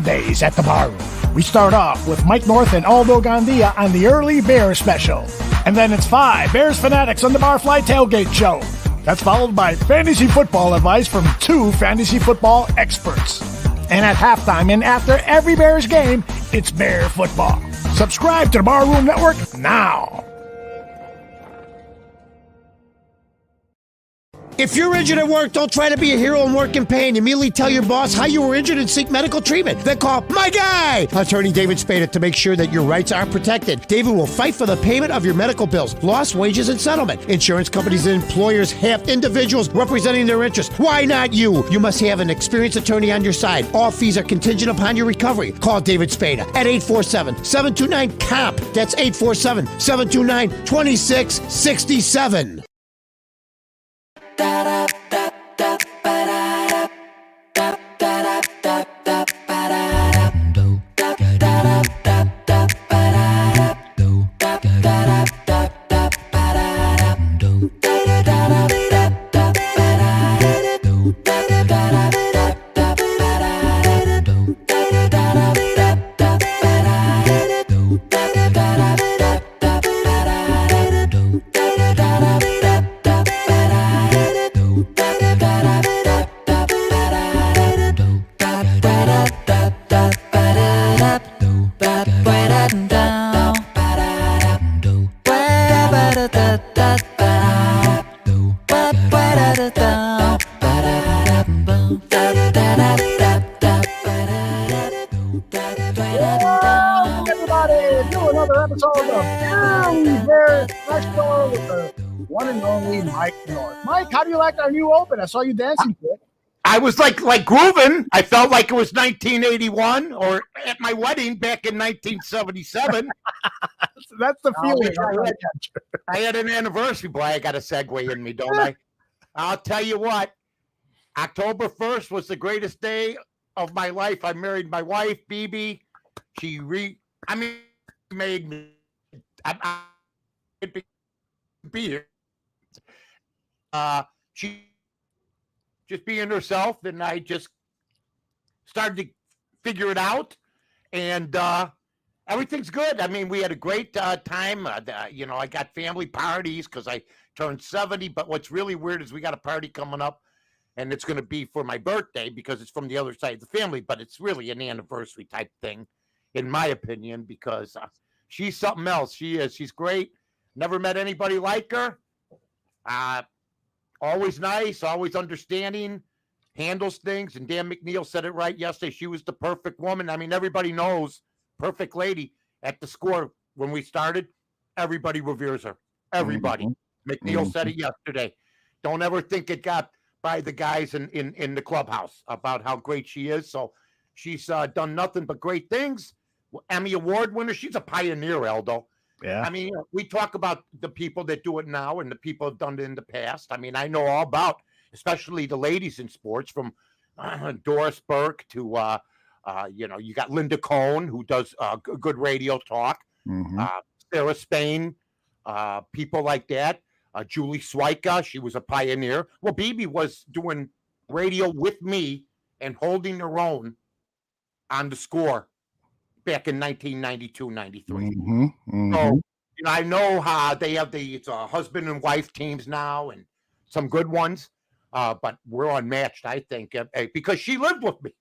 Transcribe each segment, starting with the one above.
Days at the Barroom. We start off with Mike North and Aldo Gandia on the Early Bears special. And then it's 5 Bears fanatics on the Barfly Tailgate Show. That's followed by fantasy football advice from 2 fantasy football experts. And at halftime and after every Bears game, it's Bear football. Subscribe to the Barroom Network now. If you're injured at work, don't try to be a hero and work in pain. Immediately tell your boss how you were injured and seek medical treatment. Then call my guy, attorney David Spada, to make sure that your rights are protected. David will fight for the payment of your medical bills, lost wages, and settlement. Insurance companies and employers have individuals representing their interests. Why not you? You must have an experienced attorney on your side. All fees are contingent upon your recovery. Call David Spada at 847-729-COMP. That's 847-729-2667. Our new open. I saw you dancing to it. I was like grooving. I felt like it was 1981 or at my wedding back in 1977. That's the feeling. I had an anniversary. Boy, I got a segue in me, don't I? I'll tell you what. October 1st was the greatest day of my life. I married my wife, BB. She made me. I be here. She just being herself, and I just started to figure it out, and everything's good. I mean, we had a great time. I got family parties because I turned 70, but what's really weird is we got a party coming up, and it's going to be for my birthday because it's from the other side of the family, but it's really an anniversary type thing, in my opinion, because she's something else. She is. She's great. Never met anybody like her. Always nice, always understanding, handles things. And Dan McNeil said it right yesterday. She was the perfect woman. I mean, everybody knows, perfect lady. At the Score, when we started, everybody reveres her. Everybody. McNeil said it yesterday. Don't ever think it got by the guys in the clubhouse about how great she is. So she's done nothing but great things. Emmy Award winner. She's a pioneer, Aldo. Yeah. I mean, we talk about the people that do it now and the people have done it in the past. I mean, I know all about, especially the ladies in sports, from Doris Burke to, you got Linda Cohn, who does good radio talk, Sarah Spain, people like that. Julie Swyka, she was a pioneer. Well, BB was doing radio with me and holding her own on the Score back in 1992, 93. So, I know how they have it's husband and wife teams now and some good ones, but we're unmatched, I think, because she lived with me.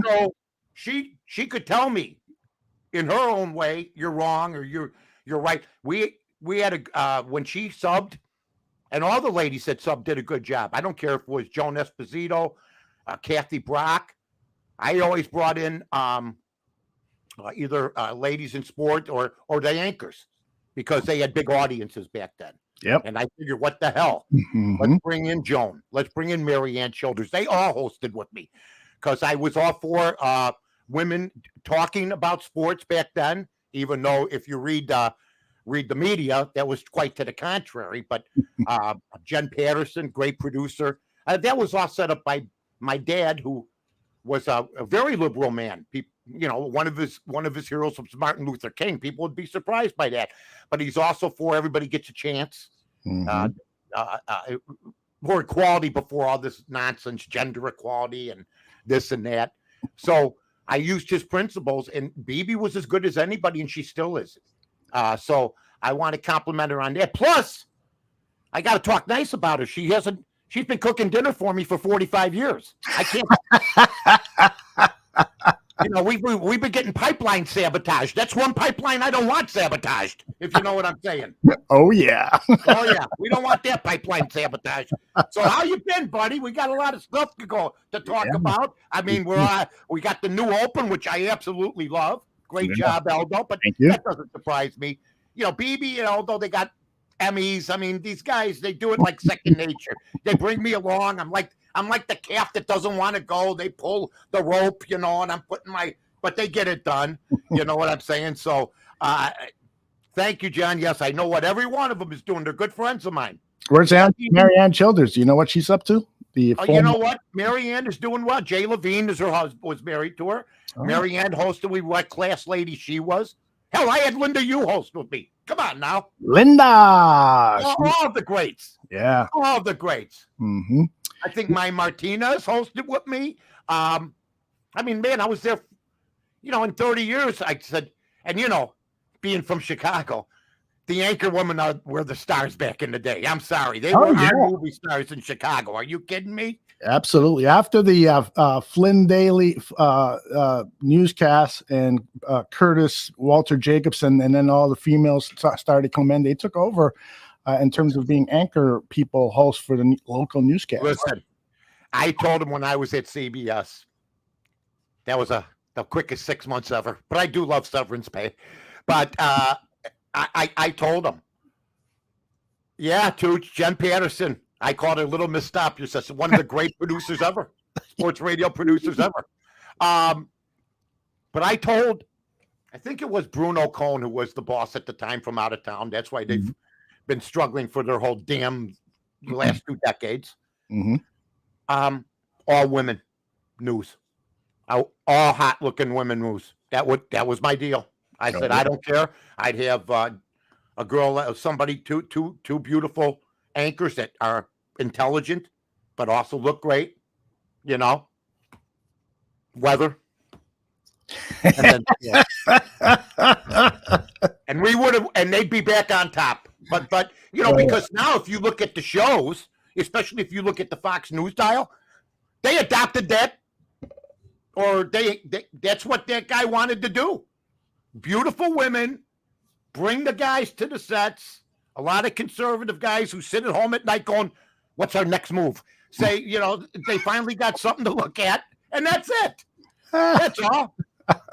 So she could tell me in her own way, you're wrong or you're right. We had when she subbed, and all the ladies that subbed did a good job. I don't care if it was Joan Esposito, Kathy Brock. I always brought in either ladies in sport or the anchors because they had big audiences back then. Yep. And I figured, what the hell? Let's bring in Joan. Let's bring in Mary Ann Childers. They all hosted with me because I was all for women talking about sports back then, even though if you read the media, that was quite to the contrary. But Jen Patterson, great producer. That was all set up by my dad, who was a very liberal man. One of his heroes was Martin Luther King. People would be surprised by that, but he's also for everybody gets a chance. More equality before all this nonsense, gender equality and this and that. So I used his principles, and BB was as good as anybody, and she still is. So I want to compliment her on that. Plus, I got to talk nice about her. She's been cooking dinner for me for 45 years. I can't. We've been getting pipeline sabotaged. That's one pipeline I don't want sabotaged, if you know what I'm saying. Oh, yeah. Oh, yeah. We don't want that pipeline sabotaged. So how you been, buddy? We got a lot of stuff to talk about. I mean, we got the new open, which I absolutely love. Great job, Eldo. But that doesn't surprise me. BB, although they got Emmys, I mean, these guys, they do it like second nature. They bring me along. I'm like the calf that doesn't want to go. They pull the rope, and I'm putting but they get it done. You know what I'm saying? So thank you, John. Yes, I know what every one of them is doing. They're good friends of mine. Where's Marianne Childers? Do you know what she's up to? You know what? Marianne is doing well. Jay Levine is her husband, was married to her. Oh. Marianne hosted what class lady she was. Hell, I had Linda Yu host with me. Come on now. Linda. All of the greats. Yeah. All of the greats. Mm-hmm. I think my Martinez hosted with me. I mean, man, I was there, in 30 years, I said, and, being from Chicago, the anchor women were the stars back in the day. I'm sorry. They were our movie stars in Chicago. Are you kidding me? Absolutely. After the Flynn Daly newscast and Curtis Walter Jacobson, and then all the females started coming in, they took over in terms of being anchor people, hosts for the local newscast. Listen, I told him when I was at CBS, that was the quickest 6 months ever. But I do love severance pay. But I told him, Tooch, Jen Patterson. I called her Little Miss Stop. You're such one of the great producers ever, sports radio producers ever. But I think it was Bruno Cohn, who was the boss at the time from out of town. That's why they've been struggling for their whole damn last 2 decades. Mm-hmm. All women news, all hot looking women news. That was my deal. I said, I don't care. I'd have a girl, somebody, two beautiful anchors that are intelligent, but also look great, weather. And then, and we would have, and they'd be back on top. But because now if you look at the shows, especially if you look at the Fox News dial, they adopted that, or that's what that guy wanted to do. Beautiful women, bring the guys to the sets. A lot of conservative guys who sit at home at night going, what's our next move? Say, they finally got something to look at, and that's it. That's all.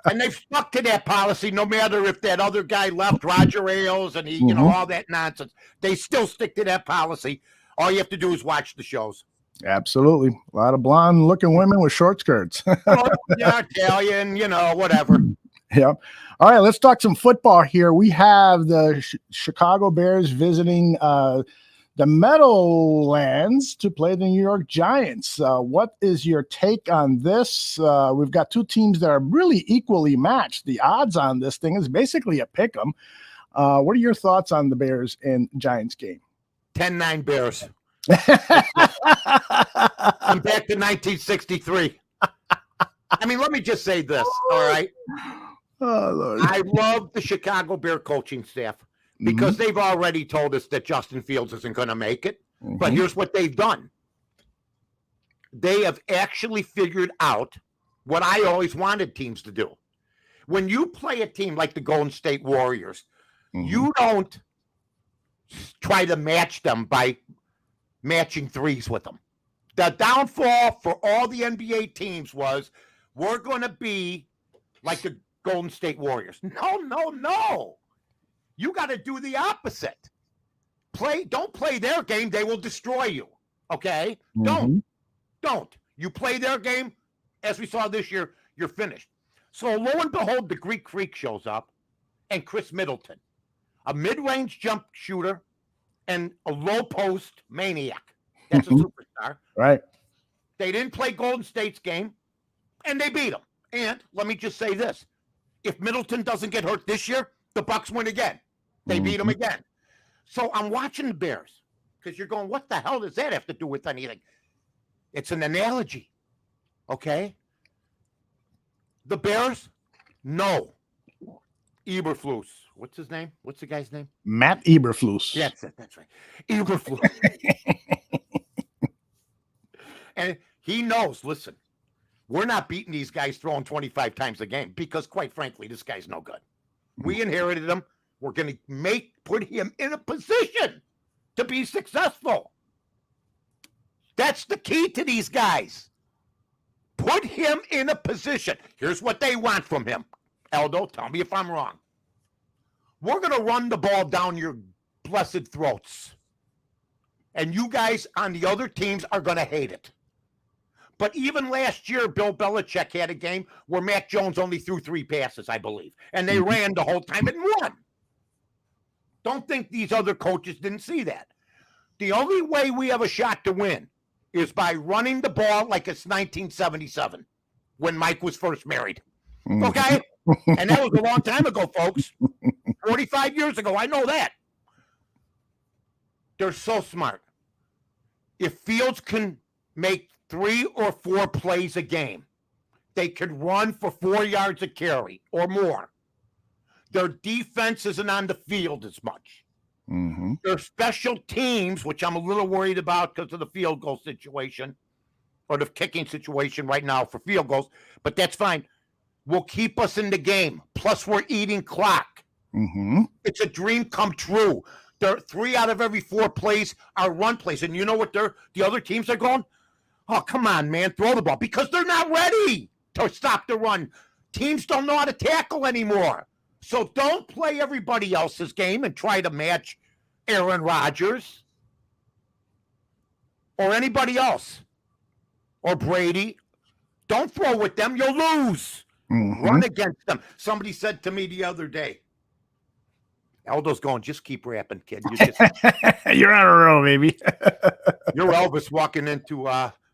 And they've stuck to that policy no matter if that other guy left, Roger Ailes, and he, all that nonsense. They still stick to that policy. All you have to do is watch the shows. Absolutely. A lot of blonde-looking women with short skirts. Italian, whatever. Yeah. All right, let's talk some football here. We have the Chicago Bears visiting the Meadowlands to play the New York Giants. What is your take on this? We've got 2 teams that are really equally matched. The odds on this thing is basically a pick 'em. What are your thoughts on the Bears and Giants game? 10-9 Bears. I'm back to 1963. I mean, let me just say this, all right? Oh, Lord. I love the Chicago Bear coaching staff because they've already told us that Justin Fields isn't going to make it. But here's what they've done. They have actually figured out what I always wanted teams to do. When you play a team like the Golden State Warriors, you don't try to match them by matching threes with them. The downfall for all the NBA teams was we're going to be like the Golden State Warriors. No. You got to do the opposite. Don't play their game. They will destroy you. Okay? Don't. You play their game, as we saw this year, you're finished. So lo and behold, the Greek Freak shows up and Chris Middleton, a mid-range jump shooter and a low post maniac. That's a superstar. Right. They didn't play Golden State's game, and they beat them. And let me just say this. If Middleton doesn't get hurt this year, the Bucks win again. They beat them again. So I'm watching the Bears because you're going, what the hell does that have to do with anything? It's an analogy, okay? the Bears? No. Eberflus. What's his name? What's the guy's name? Matt Eberflus. That's it. That's right. Eberflus. And he knows, listen, we're not beating these guys throwing 25 times a game because, quite frankly, this guy's no good. We inherited him. We're going to put him in a position to be successful. That's the key to these guys. Put him in a position. Here's what they want from him. Aldo, tell me if I'm wrong. We're going to run the ball down your blessed throats. And you guys on the other teams are going to hate it. But even last year, Bill Belichick had a game where Mac Jones only threw 3 passes, I believe. And they ran the whole time and won. Don't think these other coaches didn't see that. The only way we have a shot to win is by running the ball like it's 1977 when Mike was first married. Okay? And that was a long time ago, folks. 45 years ago. I know that. They're so smart. If Fields can make 3 or 4 plays a game, they could run for 4 yards a carry or more. Their defense isn't on the field as much. Their special teams, which I'm a little worried about because of the field goal situation or the kicking situation right now for field goals, but that's fine, will keep us in the game. Plus, we're eating clock. It's a dream come true. 3 out of every 4 plays are run plays. And you know what the other teams are going? Oh, come on, man, throw the ball. Because they're not ready to stop the run. Teams don't know how to tackle anymore. So don't play everybody else's game and try to match Aaron Rodgers or anybody else or Brady. Don't throw with them. You'll lose. Run against them. Somebody said to me the other day, Aldo's going, just keep rapping, kid. You're on a roll, baby. You're Elvis walking into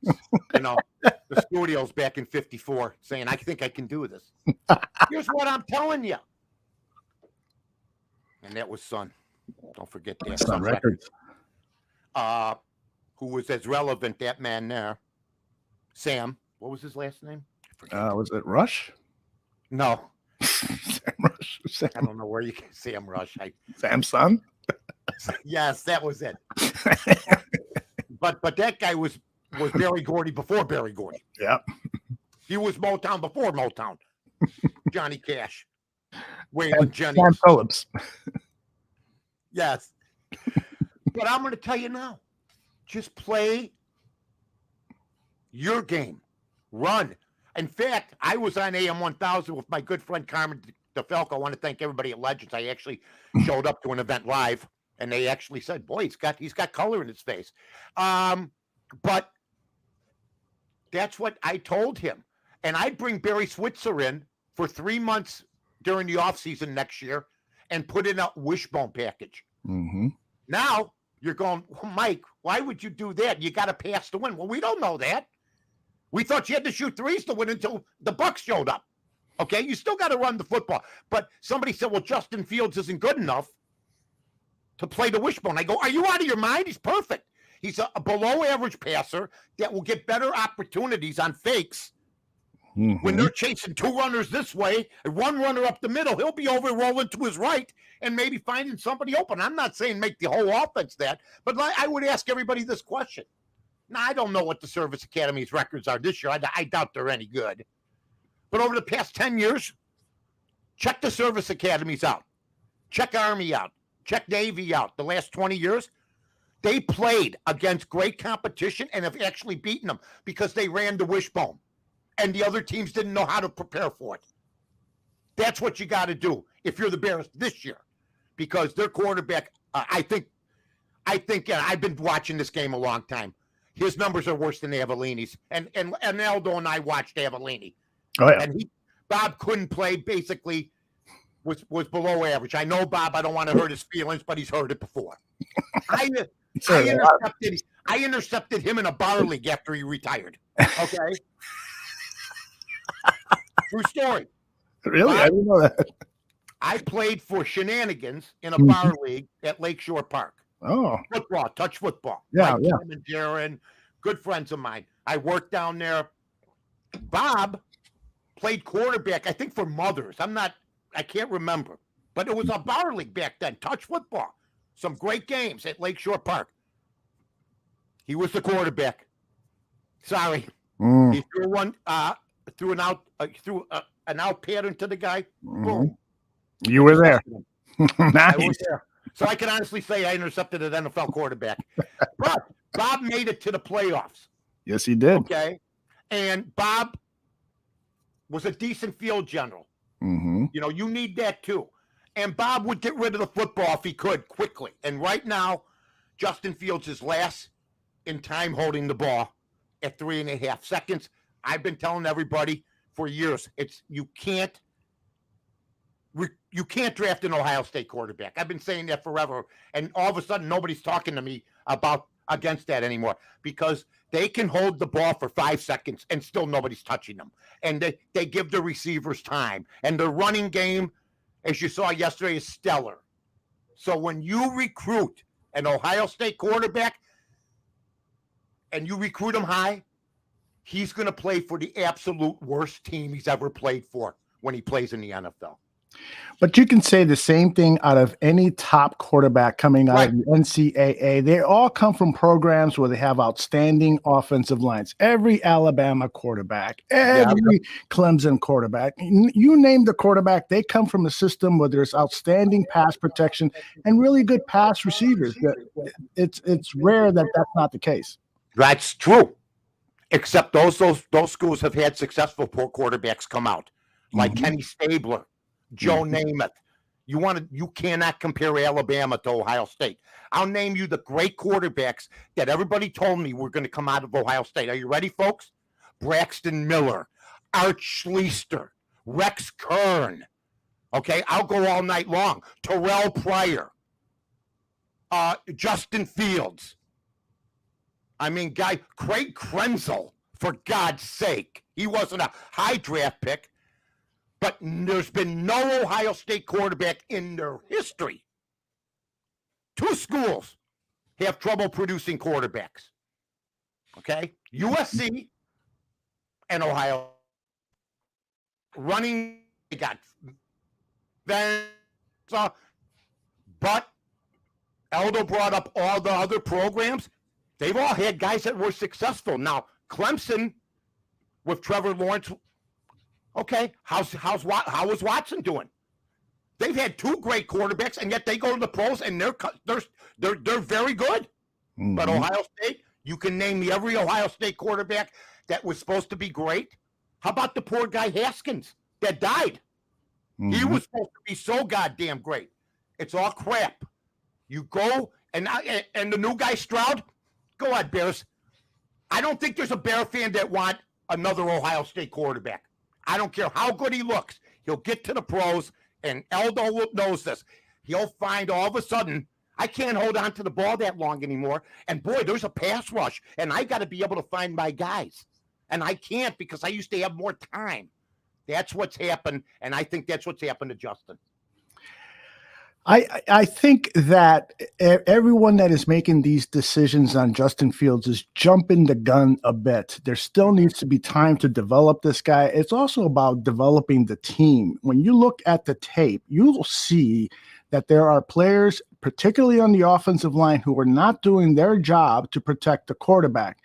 the studios back in 54 saying, I think I can do this. Here's what I'm telling you. And that was Son. Don't forget that. Son Records. Who was as relevant, that man there. Sam. What was his last name? Was it Rush? No. Sam Rush. I don't know where you can Sam Rush. Sam's son? Yes, that was it. But that guy was Barry Gordy before Barry Gordy. Yeah. He was Motown before Motown. Johnny Cash. Waylon Jennings. Sam Phillips. Yes. But I'm going to tell you now. Just play your game. Run. In fact, I was on AM 1000 with my good friend Carmen DeFalco. I want to thank everybody at Legends. I actually showed up to an event live, and they actually said, boy, he's got color in his face. But that's what I told him. And I'd bring Barry Switzer in for 3 months during the offseason next year and put in a wishbone package. Now you're going, well, Mike, why would you do that? You got to pass to win. Well, we don't know that. We thought you had to shoot threes to win until the Bucks showed up. Okay, you still got to run the football. But somebody said, well, Justin Fields isn't good enough to play the wishbone. I go, are you out of your mind? He's perfect. He's a below average passer that will get better opportunities on fakes. When they're chasing 2 runners this way and 1 runner up the middle, he'll be over rolling to his right and maybe finding somebody open. I'm not saying make the whole offense that, but I would ask everybody this question. Now, I don't know what the Service Academy's records are this year. I doubt they're any good. But over the past 10 years, check the Service Academies out. Check Army out. Check Navy out. The last 20 years, they played against great competition and have actually beaten them because they ran the wishbone. And the other teams didn't know how to prepare for it. That's what you got to do if you're the Bears this year, because their quarterback, I think I've been watching this game a long time. His numbers are worse than Avellini's, and Aldo and I watched Avellini. Oh yeah. And Bob couldn't play. Basically, was below average. I know Bob. I don't want to hurt his feelings, but he's heard it before. I intercepted him in a bar league after he retired. Okay. True story. Really? I didn't know that. I played for Shenanigans in a bar league at Lakeshore Park. Oh. Football, touch football. Yeah, Mike, yeah. Kim and Darren, good friends of mine. I worked down there. Bob played quarterback, I think for Mothers. I can't remember. But it was a bar league back then, touch football. Some great games at Lakeshore Park. He was the quarterback. Sorry. He threw one, threw an out pattern to the guy. Boom. You were there. Nice. I was there. So I can honestly say I intercepted an NFL quarterback. But Bob made it to the playoffs. Yes, he did. Okay. And Bob was a decent field general. Mm-hmm. You know, you need that too. And Bob would get rid of the football if he could quickly. And right now, Justin Fields is last in time holding the ball at 3.5 seconds. I've been telling everybody for years, you can't draft an Ohio State quarterback. I've been saying that forever. And all of a sudden, nobody's talking to me against that anymore because they can hold the ball for 5 seconds and still nobody's touching them. And they give the receivers time. And the running game, as you saw yesterday, is stellar. So when you recruit an Ohio State quarterback and you recruit him high, he's going to play for the absolute worst team he's ever played for when he plays in the NFL. But you can say the same thing out of any top quarterback coming out of the NCAA. They all come from programs where they have outstanding offensive lines. Every Alabama quarterback, every Clemson quarterback, you name the quarterback, they come from a system where there's outstanding pass protection and really good pass receivers. It's rare that that's not the case. That's true. Except those schools have had successful quarterbacks come out, like Kenny Stabler, Joe Namath. You cannot compare Alabama to Ohio State. I'll name you the great quarterbacks that everybody told me were going to come out of Ohio State. Are you ready, folks? Braxton Miller, Art Schlichter, Rex Kern. Okay, I'll go all night long. Terrell Pryor, Justin Fields. I mean, Craig Krenzel, for God's sake. He wasn't a high draft pick. But there's been no Ohio State quarterback in their history. 2 schools have trouble producing quarterbacks. Okay? USC and Ohio. Running, they got but Aldo brought up all the other programs. They've all had guys that were successful. Now, Clemson with Trevor Lawrence. Okay, how is Watson doing? They've had 2 great quarterbacks, and yet they go to the pros, and they're very good. But Ohio State, you can name me every Ohio State quarterback that was supposed to be great. How about the poor guy Haskins that died? He was supposed to be so goddamn great. It's all crap. You go and the new guy Stroud, go on Bears. I don't think there's a Bear fan that want another Ohio State quarterback. I don't care how good he looks. He'll get to the pros, and Aldo knows this. He'll find all of a sudden, I can't hold on to the ball that long anymore. And, boy, there's a pass rush, and I got to be able to find my guys. And I can't because I used to have more time. That's what's happened, and I think that's what's happened to Justin. I think that everyone that is making these decisions on Justin Fields is jumping the gun a bit. There still needs to be time to develop this guy. It's also about developing the team. When you look at the tape, you will see that there are players, particularly on the offensive line, who are not doing their job to protect the quarterback.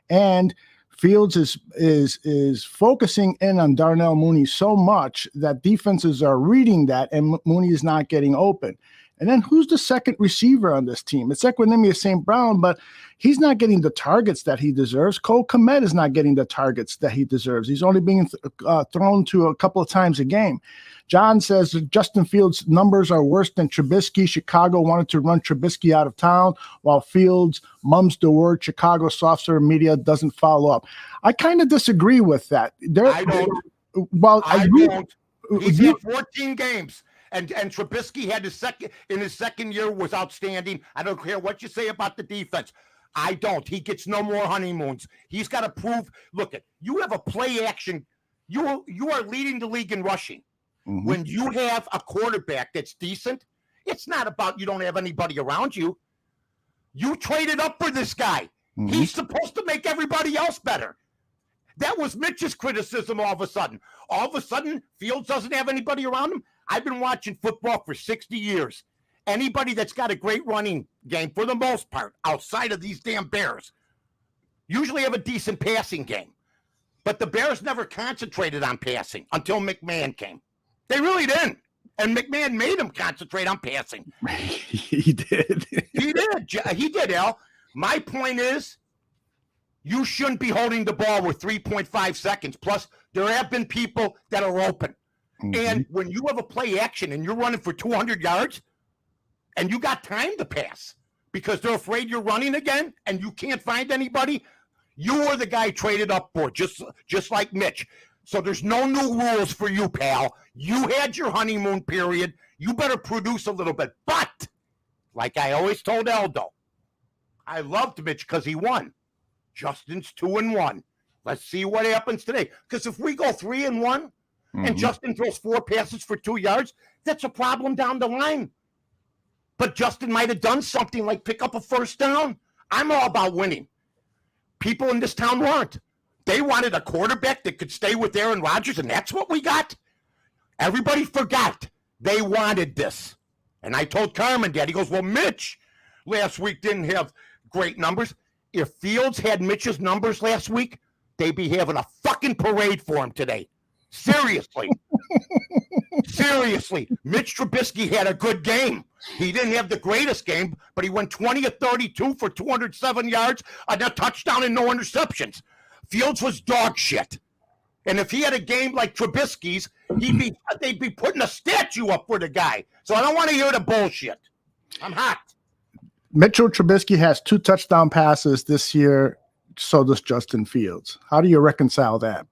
And Fields is focusing in on Darnell Mooney so much that defenses are reading that, and Mooney is not getting open. And then who's the second receiver on this team? It's Equinemius St. Brown, but he's not getting the targets that he deserves. Cole Kmet is not getting the targets that he deserves. He's only being thrown to a couple of times a game. John says Justin Fields' numbers are worse than Trubisky. Chicago wanted to run Trubisky out of town, while Fields mums the word. Chicago soft-serve media doesn't follow up. I kind of disagree with that. I don't. Well, I don't. He's had 14 games, and Trubisky had his second year was outstanding. I don't care what you say about the defense. I don't. He gets no more honeymoons. He's got to prove. Look, you have a play action. You are leading the league in rushing. When you have a quarterback that's decent, it's not about you don't have anybody around you. You traded up for this guy. He's supposed to make everybody else better. That was Mitch's criticism all of a sudden. All of a sudden, Fields doesn't have anybody around him. I've been watching football for 60 years. Anybody that's got a great running game, for the most part, outside of these damn Bears, usually have a decent passing game. But the Bears never concentrated on passing until McMahon came. They really didn't. And McMahon made them concentrate on passing. He did. He did, Al. My point is, you shouldn't be holding the ball with 3.5 seconds. Plus, there have been people that are open. Mm-hmm. And when you have a play action and you're running for 200 yards and you got time to pass because they're afraid you're running again and you can't find anybody, you were the guy traded up for, just like Mitch. So there's no new rules for you, pal. You had your honeymoon period. You better produce a little bit. But, like I always told Eldo, I loved Mitch because he won. Justin's 2-1. Let's see what happens today. Because if we go 3-1 and Justin throws 4 passes for 2 yards, that's a problem down the line. But Justin might have done something like pick up a first down. I'm all about winning. People in this town weren't. They wanted a quarterback that could stay with Aaron Rodgers, and that's what we got. Everybody forgot they wanted this. And I told Carmen that. He goes, well, Mitch last week didn't have great numbers. If Fields had Mitch's numbers last week, they'd be having a fucking parade for him today. Seriously. Seriously. Mitch Trubisky had a good game. He didn't have the greatest game, but he went 20 of 32 for 207 yards, a touchdown and no interceptions. Fields was dog shit. And if he had a game like Trubisky's, they'd be putting a statue up for the guy. So I don't want to hear the bullshit. I'm hot. Mitchell Trubisky has 2 touchdown passes this year. So does Justin Fields. How do you reconcile that?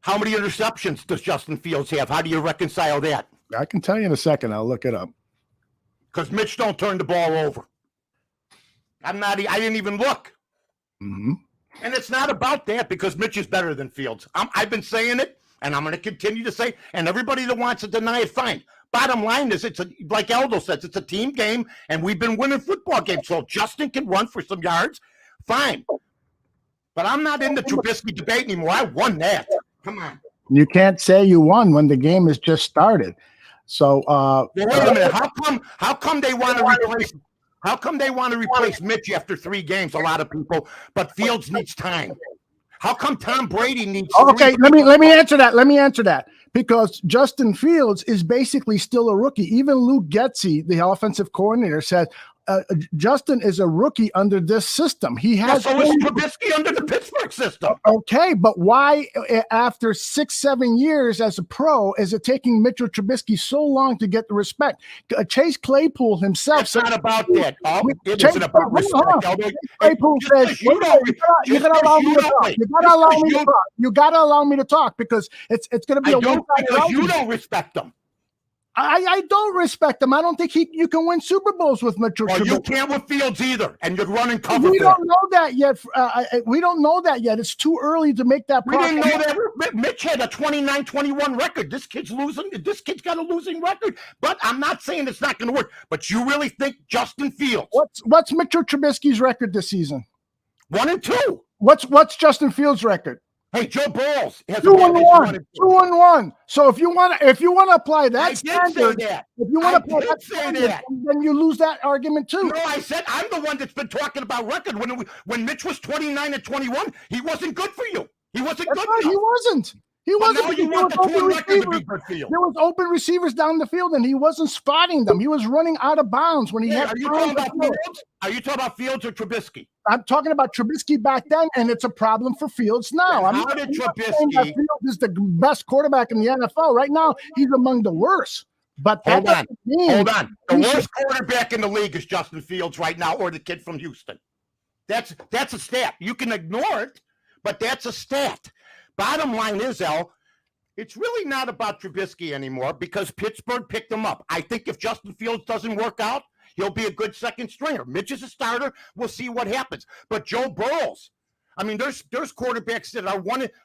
How many interceptions does Justin Fields have? How do you reconcile that? I can tell you in a second. I'll look it up. Because Mitch don't turn the ball over. I didn't even look. Mm-hmm. And it's not about that because Mitch is better than Fields. I've been saying it, and I'm going to continue to say, and everybody that wants to deny it, fine. Bottom line is, like Aldo says, it's a team game, and we've been winning football games. So if Justin can run for some yards, fine. But I'm not in the Trubisky debate anymore. I won that. Come on. You can't say you won when the game has just started. So wait a minute. How come they want to replace? How come they want to replace Mitch after 3 games? A lot of people, but Fields needs time. How come Tom Brady needs? Okay, let me answer that. Let me answer that because Justin Fields is basically still a rookie. Even Luke Getsy, the offensive coordinator, said Justin is a rookie under this system. He has so is Trubisky under the Pittsburgh system. Okay, but why, after 6-7 years as a pro, is it taking Mitchell Trubisky so long to get the respect? Chase Claypool himself. It's not about that. It isn't about respect. Claypool says, "You gotta allow me to talk. You gotta allow me to talk. You gotta allow me to talk because it's going to be a one-sided because you don't respect them. I don't respect him. I don't think you can win Super Bowls with Mitchell. Well, you can't with Fields either, and you're running cover. We don't know that yet. We don't know that yet. It's too early to make that. We didn't know that. Mitch had a 29-21 record. This kid's losing. This kid's got a losing record. But I'm not saying it's not going to work. But you really think Justin Fields? What's Mitchell Trubisky's record this season? 1-2. What's Justin Fields' record? Hey, Joe Burrows has 2-1. 2-1. So if you want to apply that standard, if you want to apply that standard, then you lose that argument too. No, I said I'm the one that's been talking about record. When Mitch was 29-21, he wasn't good for you. He wasn't good. Right, he wasn't. He wasn't. Now you want the torn record to be good for you. There was open receivers down the field, and he wasn't spotting them. He was running out of bounds when he had. Are you talking about Fields? Are you talking about Fields or Trubisky? I'm talking about Trubisky back then, and it's a problem for Fields now. How did Trubisky? Fields is the best quarterback in the NFL right now. He's among the worst. But hold on. The worst quarterback in the league is Justin Fields right now, or the kid from Houston. That's a stat. You can ignore it, but that's a stat. Bottom line is, it's really not about Trubisky anymore because Pittsburgh picked him up. I think if Justin Fields doesn't work out, he'll be a good second stringer. Mitch is a starter. We'll see what happens. But Joe Burrows, I mean, there's quarterbacks that are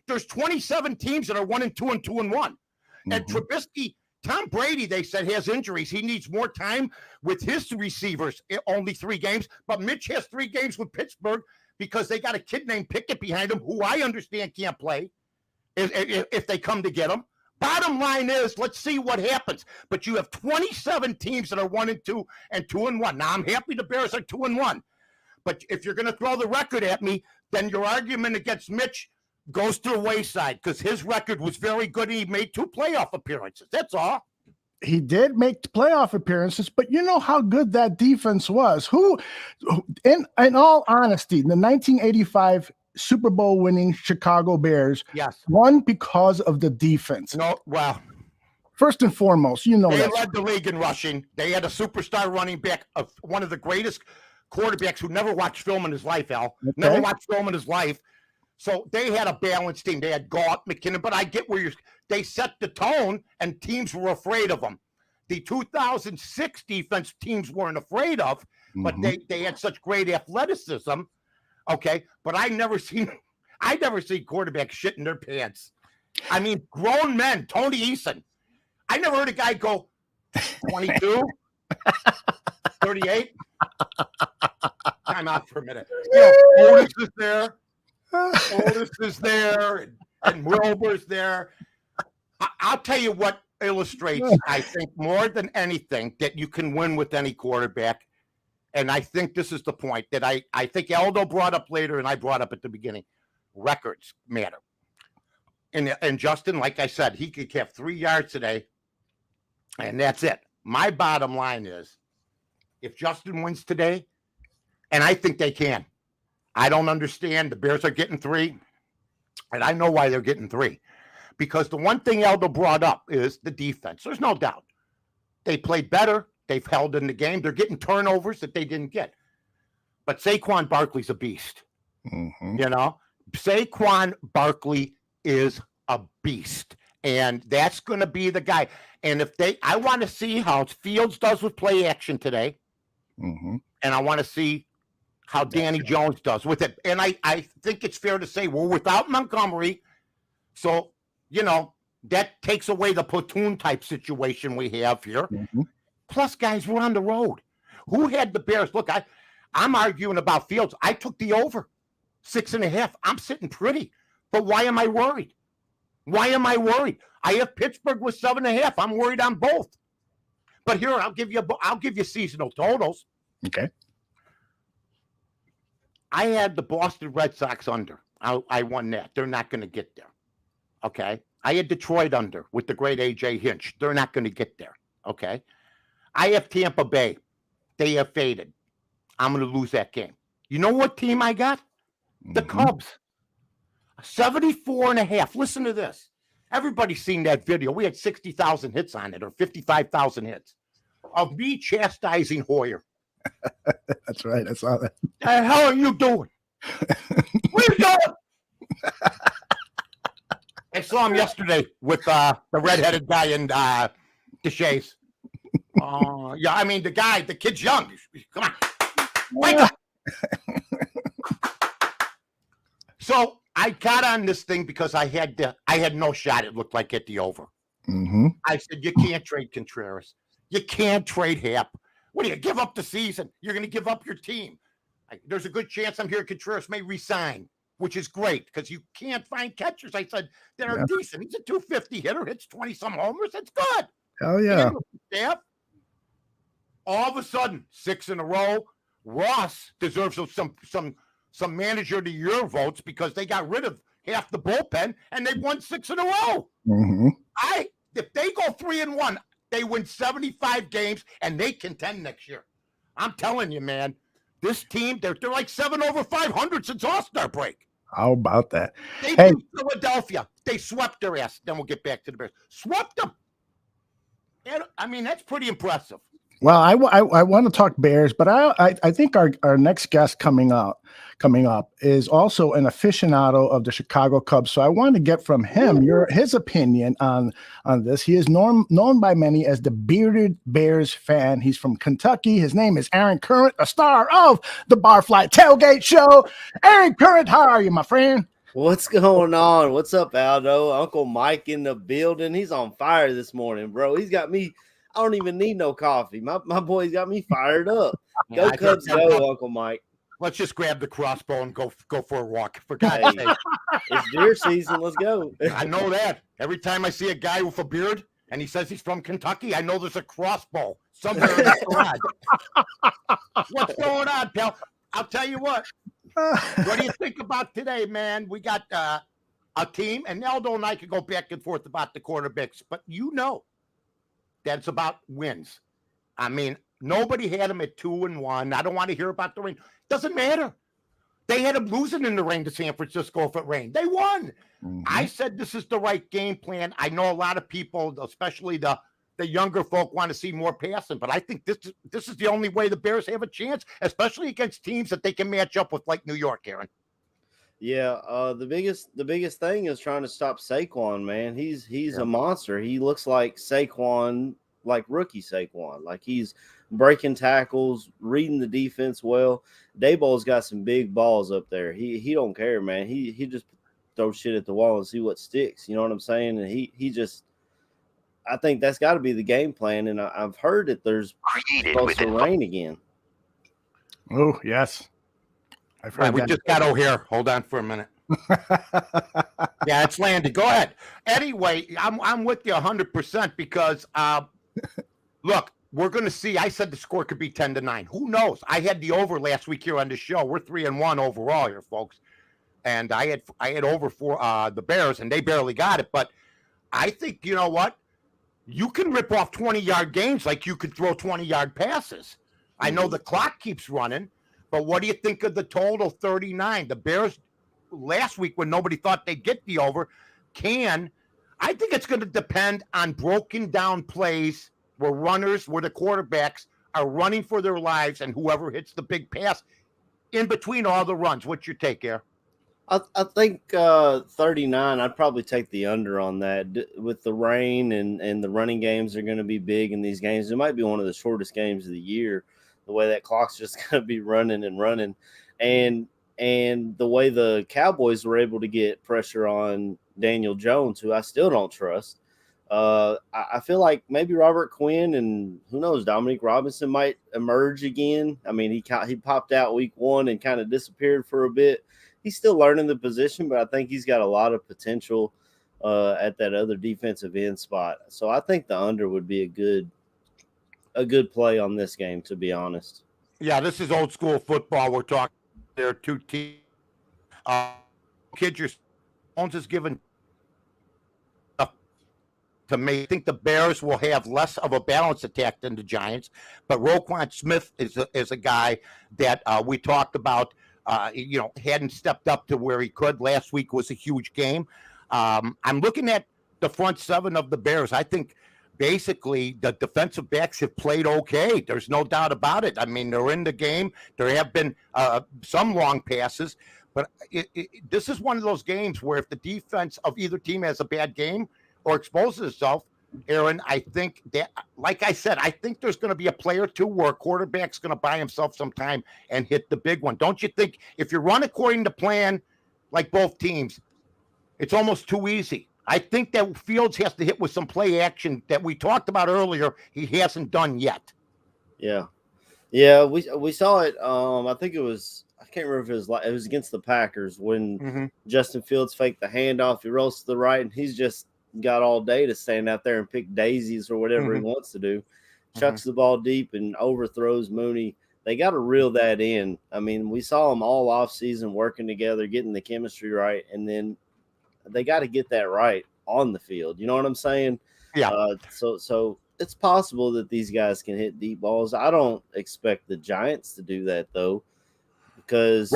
there's 27 teams that are 1-2 and 2-1. Mm-hmm. And Trubisky, Tom Brady, they said, has injuries. He needs more time with his receivers, only 3 games. But Mitch has 3 games with Pittsburgh. because they got a kid named Pickett behind them, who I understand can't play if they come to get him. Bottom line is, let's see what happens. But you have 27 teams that are 1-2 and 2-1. Now, I'm happy the Bears are 2-1. But if you're going to throw the record at me, then your argument against Mitch goes to the wayside, because his record was very good and he made 2 playoff appearances. That's all. He did make playoff appearances, but you know how good that defense was. In all honesty, the 1985 Super Bowl winning Chicago Bears won because of the defense. No, well, first and foremost, they led the league in rushing. They had a superstar running back, of one of the greatest quarterbacks who never watched film in his life, Al. Okay. Never watched film in his life. So they had a balanced team. They had Galt, McKinnon, but I get where they set the tone and teams were afraid of them. The 2006 defense teams weren't afraid of, but they had such great athleticism. Okay, but I never seen quarterbacks shit in their pants. I mean, grown men, Tony Eason. I never heard a guy go 22, 38. Time out for a minute. Otis is there. Otis is there, and Wilbur's there. I'll tell you what illustrates, I think, more than anything, that you can win with any quarterback. And I think this is the point that I think Aldo brought up later and I brought up at the beginning. Records matter. And Justin, like I said, he could have 3 yards today, and that's it. My bottom line is, if Justin wins today, and I think they can, I don't understand. The Bears are getting 3, and I know why they're getting 3. Because the one thing Aldo brought up is the defense. There's no doubt. They played better. They've held in the game. They're getting turnovers that they didn't get. But Saquon Barkley's a beast. You know? Saquon Barkley is a beast. And that's going to be the guy. And I want to see how Fields does with play action today. And I want to see how Danny Jones does with it. And I think it's fair to say we're without Montgomery. So, you know, that takes away the platoon type situation we have here. Plus, guys, we're on the road. Who had the Bears? Look, I'm arguing about Fields. I took the over 6.5. I'm sitting pretty. But why am I worried? Why am I worried? I have Pittsburgh with 7.5. I'm worried on both. But here, I'll give you seasonal totals. Okay. I had the Boston Red Sox under. I won that. They're not going to get there. Okay. I had Detroit under with the great A.J. Hinch. They're not going to get there. Okay. I have Tampa Bay. They have faded. I'm going to lose that game. You know what team I got? The Cubs. 74.5. Listen to this. Everybody's seen that video. We had 60,000 hits on it, or 55,000 hits, of me chastising Hoyer. That's right. I saw that. The hell are you doing? What are you doing? I saw him yesterday with the redheaded guy in Deshays. Yeah, I mean, the kid's young. Come on. Wake up. So I got on this thing because I had no shot, it looked like, at the over. I said, you can't trade Contreras. You can't trade Hap. What do you give up the season? You're going to give up your team. There's a good chance I'm here. Contreras may resign, which is great because you can't find catchers. I said, that are decent. He's a 250 hitter, hits 20-some homers. That's good. Hell yeah. All of a sudden, 6 in a row. Ross deserves some manager of the year votes because they got rid of half the bullpen and they won 6 in a row. If they go 3-1, they win 75 games and they contend next year. I'm telling you, man, this team, they're like 7 over 500 since All-Star break. How about that? They beat Philadelphia. They swept their ass. Then we'll get back to the Bears. Swept them. And, I mean, that's pretty impressive. Well, I want to talk Bears, but I think our next guest coming up is also an aficionado of the Chicago Cubs. So I want to get from him his opinion on this. He is known by many as the bearded Bears fan. He's from Kentucky. His name is Aaron Current, a star of the Barfly Tailgate Show. Aaron Current, how are you, my friend? What's going on? What's up, Aldo? Uncle Mike in the building. He's on fire this morning, bro. He's got me. I don't even need no coffee. My boy's got me fired up. Go Cubs, go, Uncle Mike. let's just grab the crossbow and go for a walk. For God's sake. It's deer season. Let's go. I know that. Every time I see a guy with a beard and he says he's from Kentucky, I know there's a crossbow somewhere in the garage. What's going on, pal? I'll tell you what. What do you think about today, man? We got a team, and Aldo and I could go back and forth about the quarterbacks, but you know that it's about wins. I mean, nobody had them at 2-1. I don't want to hear about the rain. Doesn't matter. They had them losing in the rain to San Francisco if it rained. They won. Mm-hmm. I said this is the right game plan. I know a lot of people, especially the younger folk, want to see more passing, but I think this is the only way the Bears have a chance, especially against teams that they can match up with, like New York, Aaron. Yeah, the biggest thing is trying to stop Saquon, man. He's a monster. He looks like Saquon, like rookie Saquon. Like he's breaking tackles, reading the defense well. Daboll's got some big balls up there. He don't care, man. He just throws shit at the wall and see what sticks. You know what I'm saying? And he just, I think that's got to be the game plan. And I've heard that there's supposed to rain again. Oh, yes. I've heard we just got O'Hare. Hold on for a minute. Yeah, it's landed. Go ahead. Anyway, I'm with you 100% because, look, we're going to see. I said the score could be 10-9. Who knows? I had the over last week here on the show. We're 3-1 overall here, folks. And I had over for the Bears, and they barely got it. But I think, you know what? You can rip off 20-yard games like you could throw 20-yard passes. I know the clock keeps running, but what do you think of the total 39? The Bears last week, when nobody thought they'd get the over, I think it's going to depend on broken down plays where the quarterbacks are running for their lives and whoever hits the big pass in between all the runs. What's your take, Air? I think 39, I'd probably take the under on that. With the rain and the running games are going to be big in these games. It might be one of the shortest games of the year, the way that clock's just going to be running and running. And the way the Cowboys were able to get pressure on Daniel Jones, who I still don't trust. I feel like maybe Robert Quinn and who knows, Dominique Robinson might emerge again. I mean, he popped out week 1 and kind of disappeared for a bit. He's still learning the position, but I think he's got a lot of potential at that other defensive end spot. So I think the under would be a good play on this game, to be honest. Yeah, this is old school football. We're talking there are two teams. Jones is given to me. I think the Bears will have less of a balanced attack than the Giants, but Roquan Smith is a guy that we talked about. Hadn't stepped up to where he could. Last week was a huge game. I'm looking at the front seven of the Bears. I think basically the defensive backs have played okay. There's no doubt about it. I mean, they're in the game. There have been some long passes, but this is one of those games where if the defense of either team has a bad game or exposes itself, Aaron, I think that, like I said, I think there's going to be a play or two where a quarterback's going to buy himself some time and hit the big one. Don't you think if you run according to plan, like both teams, it's almost too easy? I think that Fields has to hit with some play action that we talked about earlier. He hasn't done yet. Yeah, we saw it. I think it was, I can't remember if it was against the Packers when Justin Fields faked the handoff. He rolls to the right, and he's just got all day to stand out there and pick daisies or whatever he wants to do. Chucks the ball deep and overthrows Mooney. They got to reel that in. I mean, we saw them all off season working together, getting the chemistry right, and then they got to get that right on the field. You know what I'm saying? Yeah. So it's possible that these guys can hit deep balls. I don't expect the Giants to do that though, because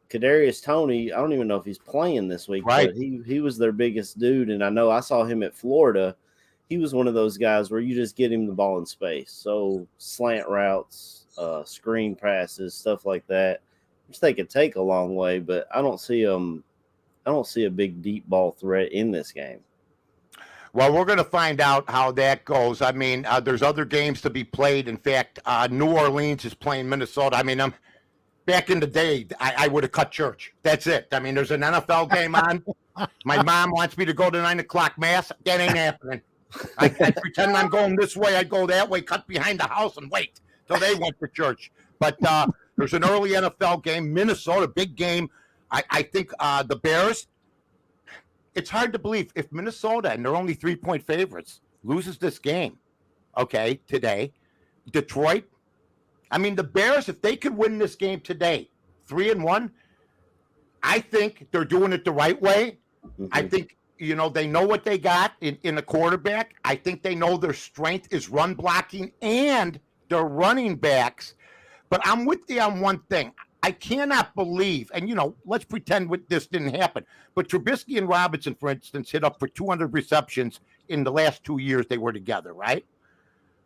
Kadarius Toney, I don't even know if he's playing this week. Right. But he was their biggest dude, and I know I saw him at Florida. He was one of those guys where you just get him the ball in space. So slant routes, screen passes, stuff like that, which they could take a long way, but I don't see a big deep ball threat in this game. Well, we're going to find out how that goes. I mean, there's other games to be played. In fact, New Orleans is playing Minnesota. I mean, back in the day, I would have cut church. That's it. I mean, there's an NFL game on. My mom wants me to go to 9:00 mass. That ain't happening. I pretend I'm going this way. I go that way, cut behind the house and wait till they went to church. But There's an early NFL game, Minnesota, big game. I think the Bears, it's hard to believe if Minnesota, and they're only 3-point favorites, loses this game, okay, today. Detroit, I mean, the Bears, if they could win this game today, 3-1, I think they're doing it the right way. Mm-hmm. I think, they know what they got in a quarterback. I think they know their strength is run blocking and their running backs. But I'm with you on one thing. I cannot believe, and, let's pretend this didn't happen. But Trubisky and Robinson, for instance, hit up for 200 receptions in the last 2 years they were together, right?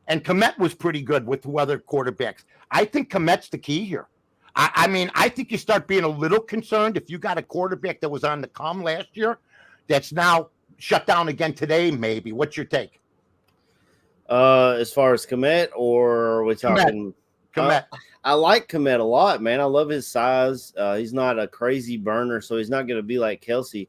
And Kmet was pretty good with the other quarterbacks. I think Kmet's the key here. I think you start being a little concerned if you got a quarterback that was on the come last year that's now shut down again today, maybe. What's your take? As far as Kmet, or are we talking Kmet? I like Kmet a lot, man. I love his size. He's not a crazy burner, so he's not going to be like Kelsey.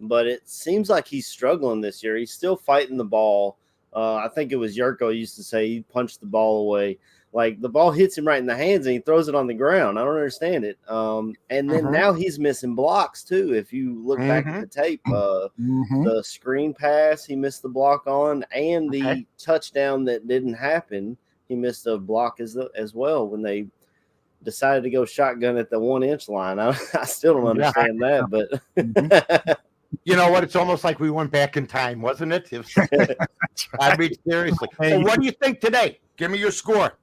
But it seems like he's struggling this year. He's still fighting the ball. I think it was Yurko used to say he punched the ball away. Like, the ball hits him right in the hands and he throws it on the ground. I don't understand it. And then now he's missing blocks too. If you look back at the tape, the screen pass he missed the block on, and the touchdown that didn't happen, he missed a block as well when they decided to go shotgun at the 1-inch line. I still don't understand that, but you know what? It's almost like we went back in time, wasn't it? I mean, seriously. So what do you think today? Give me your score.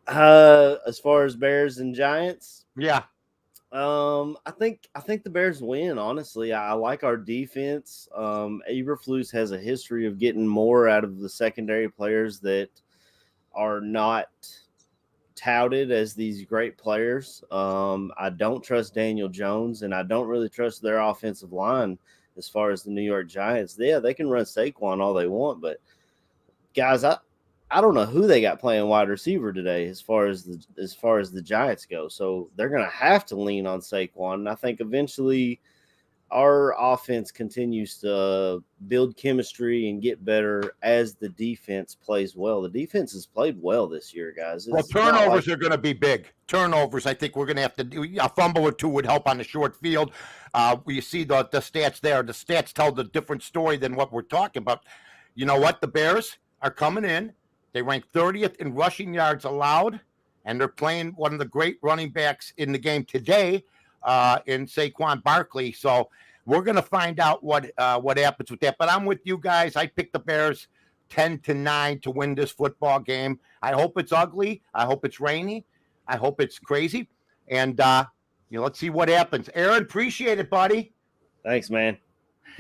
As far as Bears and Giants, I think the Bears win. Honestly, I like our defense. Eberflus has a history of getting more out of the secondary players that are not touted as these great players. I don't trust Daniel Jones, and I don't really trust their offensive line as far as the New York Giants. Yeah, they can run Saquon all they want, but guys, I don't know who they got playing wide receiver today as far as the Giants go. So they're going to have to lean on Saquon. And I think eventually our offense continues to build chemistry and get better as the defense plays well. The defense has played well this year, guys. Turnovers are going to be big. Turnovers, I think we're going to have to do a fumble or two would help on the short field. You see the stats there. The stats tell the different story than what we're talking about. You know what? The Bears are coming in. They rank 30th in rushing yards allowed, and they're playing one of the great running backs in the game today in Saquon Barkley. So we're going to find out what happens with that. But I'm with you guys. I picked the Bears 10-9 to win this football game. I hope it's ugly. I hope it's rainy. I hope it's crazy. And let's see what happens. Aaron, appreciate it, buddy. Thanks, man.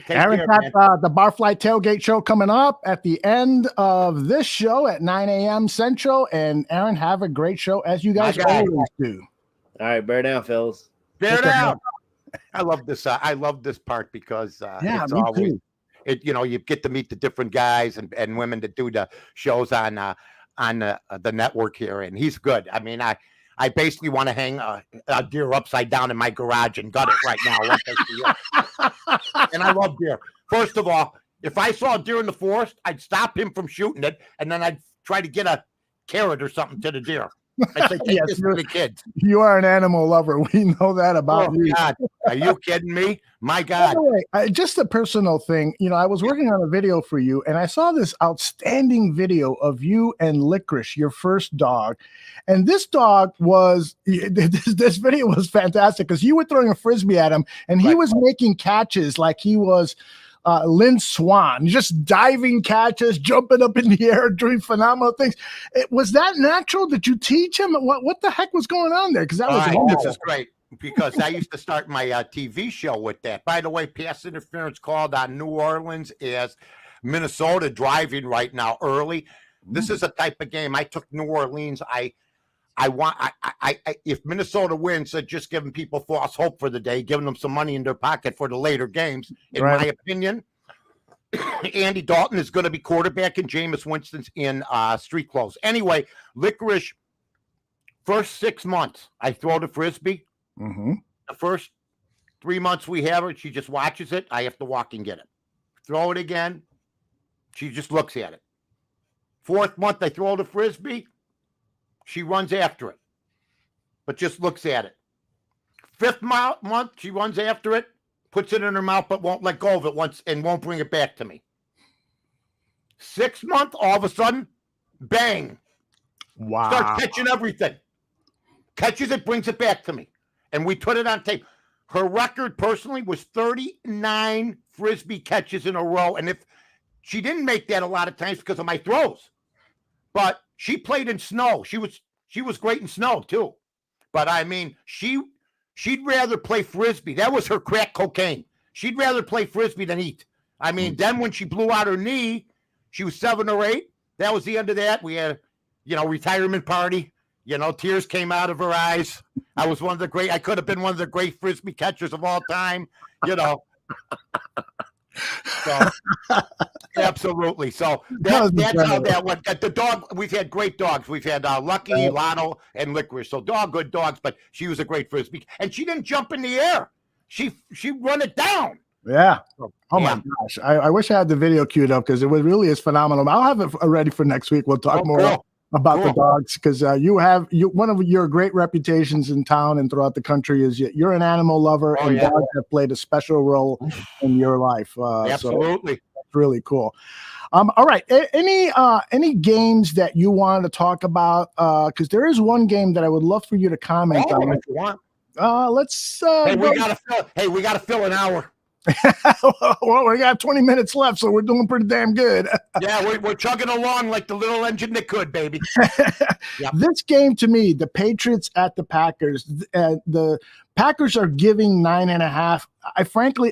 Aaron got the Barfly Tailgate Show coming up at the end of this show at 9 a.m. Central. And Aaron, have a great show as you guys always do. All right, bear down, fellas. Bear down. I love this. I love this part because it's always you get to meet the different guys and women that do the shows on the network here, and he's good. I mean, I basically want to hang a deer upside down in my garage and gut it right now. And I love deer. First of all, if I saw a deer in the forest, I'd stop him from shooting it, and then I'd try to get a carrot or something to the deer. I'd say, take this for the kids. You are an animal lover. We know that about you. God. Are you kidding me? My God. By the way, just a personal thing. I was working on a video for you, and I saw this outstanding video of you and Licorice, your first dog. And this dog this video was fantastic because you were throwing a Frisbee at him, and he was making catches like he was Lynn Swan, just diving catches, jumping up in the air, doing phenomenal things. Was that natural? Did you teach him? What the heck was going on there? Because that was this is great. Because I used to start my TV show with that. By the way, pass interference called on New Orleans as Minnesota driving right now early. This is a type of game. I took New Orleans. I if Minnesota wins, just giving people false hope for the day, giving them some money in their pocket for the later games. In my opinion, Andy Dalton is going to be quarterback and Jameis Winston's in street clothes. Anyway, Licorice, first 6 months, I throw the Frisbee. The first 3 months we have her, she just watches it. I have to walk and get it. Throw it again. She just looks at it. 4th month, I throw the Frisbee. She runs after it. but just looks at it. Fifth month, she runs after it, puts it in her mouth, but won't let go of it once and won't bring it back to me. 6th month, all of a sudden, bang. Wow. Starts catching everything. Catches it, brings it back to me. And we put it on tape. Her record personally was 39 Frisbee catches in a row. And if she didn't make that a lot of times because of my throws, but she played in snow. She was great in snow too. But I mean, she'd rather play Frisbee. That was her crack cocaine. She'd rather play Frisbee than eat. I mean, then when she blew out her knee, she was 7 or 8. That was the end of that. We had, retirement party. Tears came out of her eyes. I could have been one of the great Frisbee catchers of all time, So, absolutely. So that's how that went. The dog, we've had great dogs. We've had Lucky, Lotto, and Licorice. So good dogs, but she was a great Frisbee. And she didn't jump in the air. She run it down. Yeah. Oh my gosh. I wish I had the video queued up because it really is phenomenal. I'll have it ready for next week. We'll talk more about the dogs because one of your great reputations in town and throughout the country is you're an animal lover and dogs have played a special role in your life. Absolutely. So that's really cool. All right. Any games that you wanted to talk about? Because there is one game that I would love for you to comment on. If you want. Let's. We gotta fill an hour. Well, we got 20 minutes left, so we're doing pretty damn good. Yeah, we're chugging along like the little engine that could, baby. Yep. This game, to me, the Patriots at the Packers, the Packers are giving 9.5.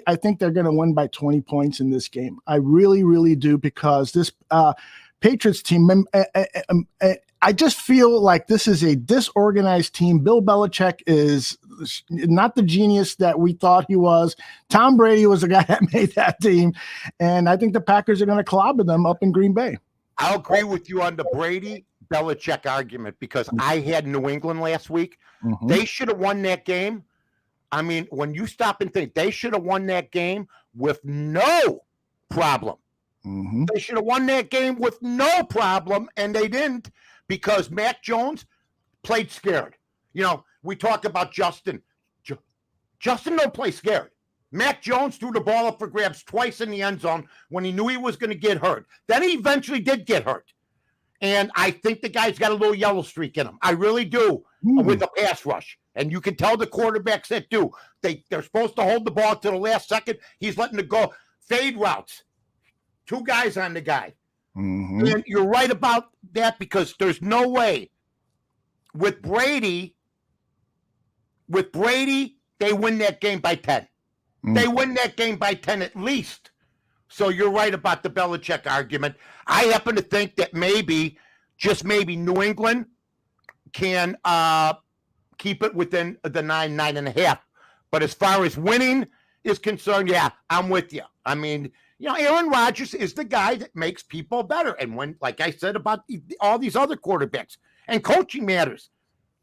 I think they're going to win by 20 points in this game. I really, really do, because this Patriots team, I just feel like this is a disorganized team. Bill Belichick is not the genius that we thought he was. Tom Brady was the guy that made that team. And I think the Packers are going to clobber them up in Green Bay. I'll agree with you on the Brady Belichick argument because I had New England last week. Mm-hmm. They should have won that game. I mean, when you stop and think, they should have won that game with no problem. Mm-hmm. They should have won that game with no problem, and they didn't because Mac Jones played scared. We talk about Justin. Justin don't play scared. Mac Jones threw the ball up for grabs twice in the end zone when he knew he was going to get hurt. Then he eventually did get hurt. And I think the guy's got a little yellow streak in him. I really do with the pass rush. And you can tell the quarterbacks that do. They're supposed to hold the ball to the last second. He's letting it go. Fade routes. 2 guys on the guy. Mm-hmm. And you're right about that because there's no way with Brady, they win that game by 10. Mm-hmm. They win that game by 10 at least. So you're right about the Belichick argument. I happen to think that maybe, just maybe, New England can keep it within the 9.5. But as far as winning is concerned, yeah, I'm with you. I mean, Aaron Rodgers is the guy that makes people better. And when, like I said about all these other quarterbacks, and coaching matters.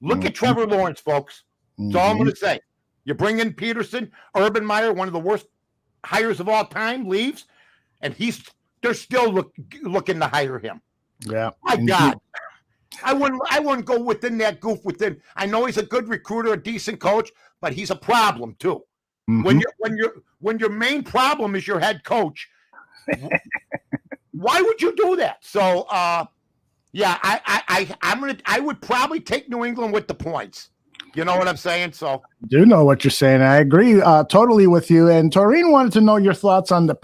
Look at Trevor Lawrence, folks. That's all I'm going to say. You bring in Peterson, Urban Meyer, one of the worst hires of all time, leaves, and they're still looking to hire him. Yeah. My God. I wouldn't go within that goof within. I know he's a good recruiter, a decent coach, but he's a problem too. Mm-hmm. When your main problem is your head coach, why would you do that? So yeah, I would probably take New England with the points. You know what I'm saying? So I do know what you're saying. I agree totally with you. And Taurine wanted to know your thoughts on the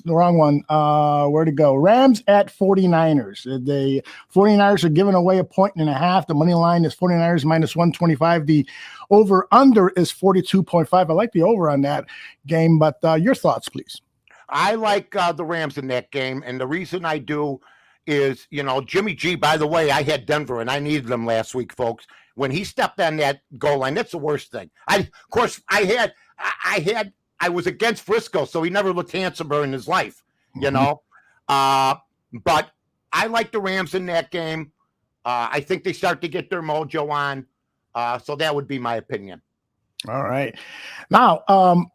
wrong one. Where to go? Rams at 49ers. The 49ers are giving away 1.5. The money line is 49ers minus 125. The over under is 42.5. I like the over on that game, but your thoughts, please. I like the Rams in that game. And the reason I do is, Jimmy G, by the way, I had Denver and I needed them last week, folks. When he stepped on that goal line, that's the worst thing. I was against Frisco, so he never looked handsomer in his life, But I like the Rams in that game. I think they start to get their mojo on. So that would be my opinion. All right. Now,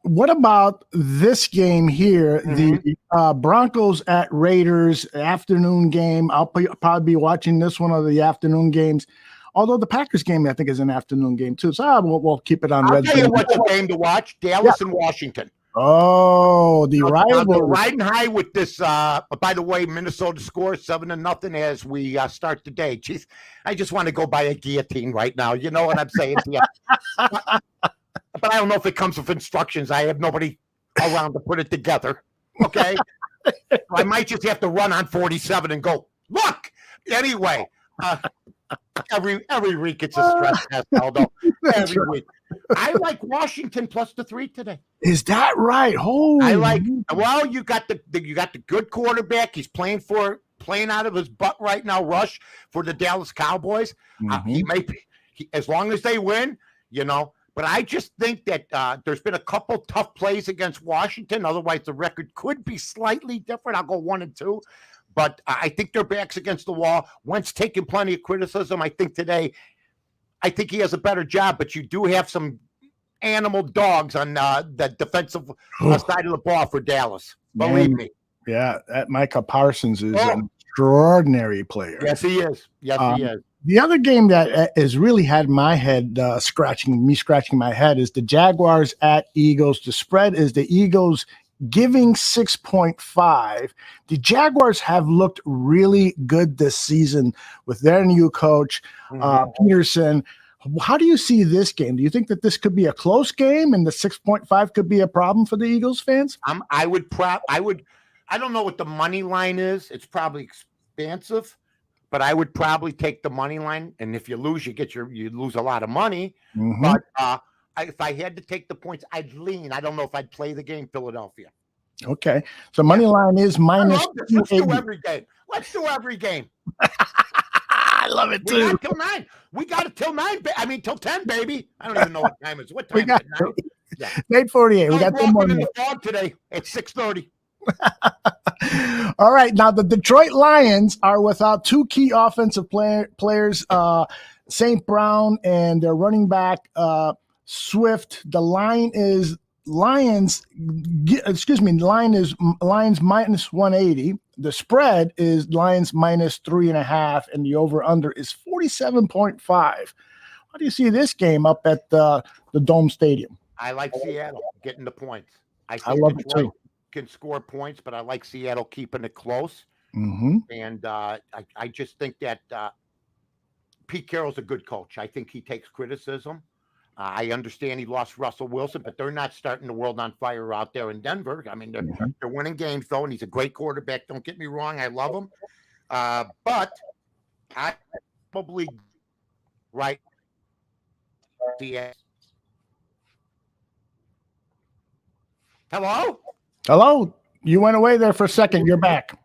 what about this game here? Mm-hmm. The Broncos at Raiders afternoon game. I'll probably be watching this one of the afternoon games. Although the Packers game, I think, is an afternoon game too. So we'll keep it on I'll Red tell you Zone. what's a game to watch: Dallas and Washington. Oh, the Now, rival. they're riding high with this. By the way, Minnesota scores 7-0 as we start the day. Jeez, I just want to go buy a guillotine right now. You know what I'm saying to you? But I don't know if it comes with instructions. I have nobody around to put it together. Okay, I might just have to run on 47 and go look. Anyway, every week it's a stress test. Although every week, I like Washington plus the 3 today. Is that right? Oh, I like. Well, you got the good quarterback. He's playing out of his butt right now. Rush for the Dallas Cowboys. He may be, as long as they win, you know. But I just think that there's been a couple tough plays against Washington. Otherwise, the record could be slightly different. I'll go 1-2. But I think their back's against the wall. Wentz taking plenty of criticism. I think today, I think he has a better job. But you do have some animal dogs on the defensive side of the ball for Dallas. Believe me. Yeah, that Micah Parsons is an extraordinary player. Yes, he is. Yes, he is. The other game that has really had my head scratching my head is the Jaguars at Eagles. The spread is the Eagles giving 6.5. The Jaguars have looked really good this season with their new coach, Peterson. How do you see this game? Do you think that this could be a close game and the 6.5 could be a problem for the Eagles fans? I don't know what the money line is. It's probably expansive, but I would probably take the money line. And if you lose, you lose a lot of money. But if I had to take the points, I'd lean. I don't know if I'd play the game Philadelphia. Okay. So money line is minus. Let's do every game. Let's do every game. I love it too. We got it till 9. I mean, till 10, baby. I don't even know what time it is. What time is it? 9? Yeah. 8:48. We got 10 more in minutes. the fog today at 6:30. All right. Now, the Detroit Lions are without 2 key offensive players, St. Brown and their running back, Swift. The line is Lions minus 180. The spread is Lions minus 3.5, and the over-under is 47.5. How do you see this game up at the Dome Stadium? I like Seattle getting the points. I love Detroit it too. Can score points, but I like Seattle keeping it close. And I just think that Pete Carroll's a good coach. I think he takes criticism. I understand he lost Russell Wilson, but they're not starting the world on fire out there in Denver. I mean, they're winning games, though, and he's a great quarterback. Don't get me wrong. I love him. But I probably right. Hello? Hello. You went away there for a second. You're back.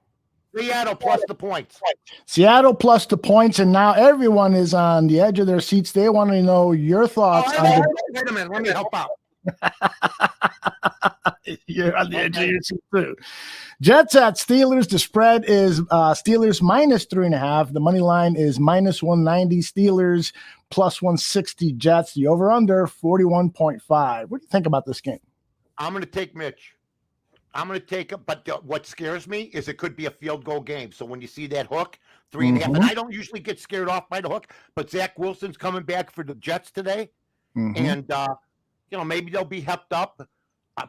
Seattle plus the points. Seattle plus the points, and now everyone is on the edge of their seats. They want to know your thoughts. Wait a minute. Let me help out. You're on the edge of your seat too. Jets at Steelers. The spread is Steelers minus 3.5. The money line is minus 190. Steelers plus 160. Jets. The over/under 41.5. What do you think about this game? I'm going to take Mitch. I'm going to take it, but what scares me is it could be a field goal game. So when you see that hook, 3.5, and I don't usually get scared off by the hook, but Zach Wilson's coming back for the Jets today, and maybe they'll be hepped up.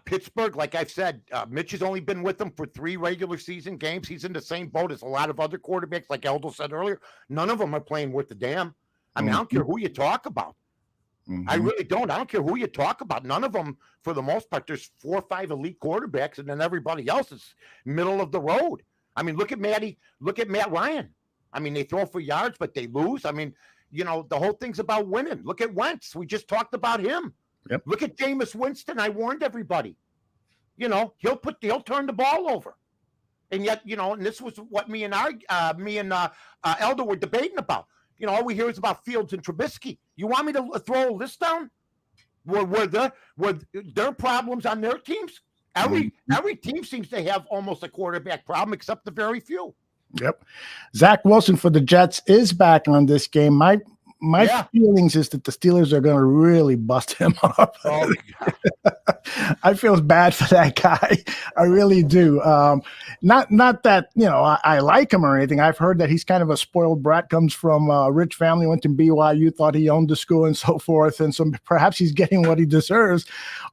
Pittsburgh, like I've said, Mitch has only been with them for 3 regular season games. He's in the same boat as a lot of other quarterbacks, like Eldo said earlier. None of them are playing worth a damn. I mean, I don't care who you talk about. I really don't. I don't care who you talk about. None of them, for the most part, there's 4 or 5 elite quarterbacks, and then everybody else is middle of the road. I mean, look at Matt Ryan. I mean, they throw for yards, but they lose. I mean, the whole thing's about winning. Look at Wentz. We just talked about him. Yep. Look at Jameis Winston. I warned everybody. He'll turn the ball over. And yet, and this was what me and Elder were debating about. All we hear is about Fields and Trubisky. You want me to throw a list down? Were there problems on their teams? Every team seems to have almost a quarterback problem, except the very few. Yep. Zach Wilson for the Jets is back on this game. My Yeah. feelings is that the Steelers are going to really bust him up. Oh, I feel bad for that guy. I really do. Not that, I like him or anything. I've heard that he's kind of a spoiled brat, comes from a rich family, went to BYU, thought he owned the school and so forth. And so perhaps he's getting what he deserves,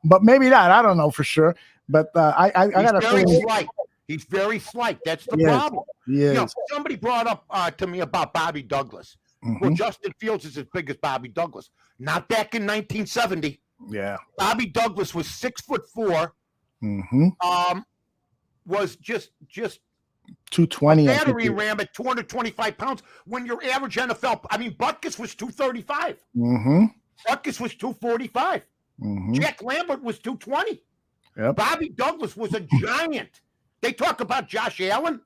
but maybe not. I don't know for sure. But I got a very feeling. slight. He's very slight. That's the Yes, problem. he is. Somebody brought up to me about Bobby Douglas. Well, Justin Fields is as big as Bobby Douglas. Not back in 1970. Yeah. Bobby Douglas was 6'4". Was just 220. battery ram at 225 pounds. When your average NFL, Butkus was 235. Butkus was 245. Jack Lambert was 220. Yep. Bobby Douglas was a giant. They talk about Josh Allen.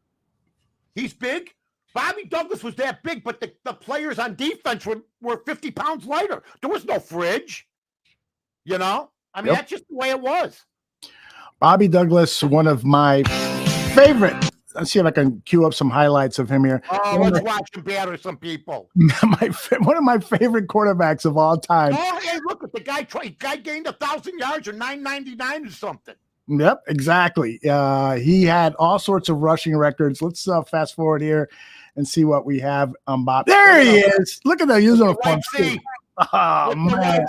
He's big. Bobby Douglas was that big, but the players on defense were 50 pounds lighter. There was no fridge. That's just the way it was. Bobby Douglas, one of my favorite. Let's see if I can cue up some highlights of him here. Oh, let's watch him batter some people. One of my favorite quarterbacks of all time. Oh, hey, look at the guy. Guy gained 1,000 yards or 999 or something. Yep, exactly. He had all sorts of rushing records. Let's fast forward here and see what we have on Bob. There he is. Look at that uniform. Oh, man.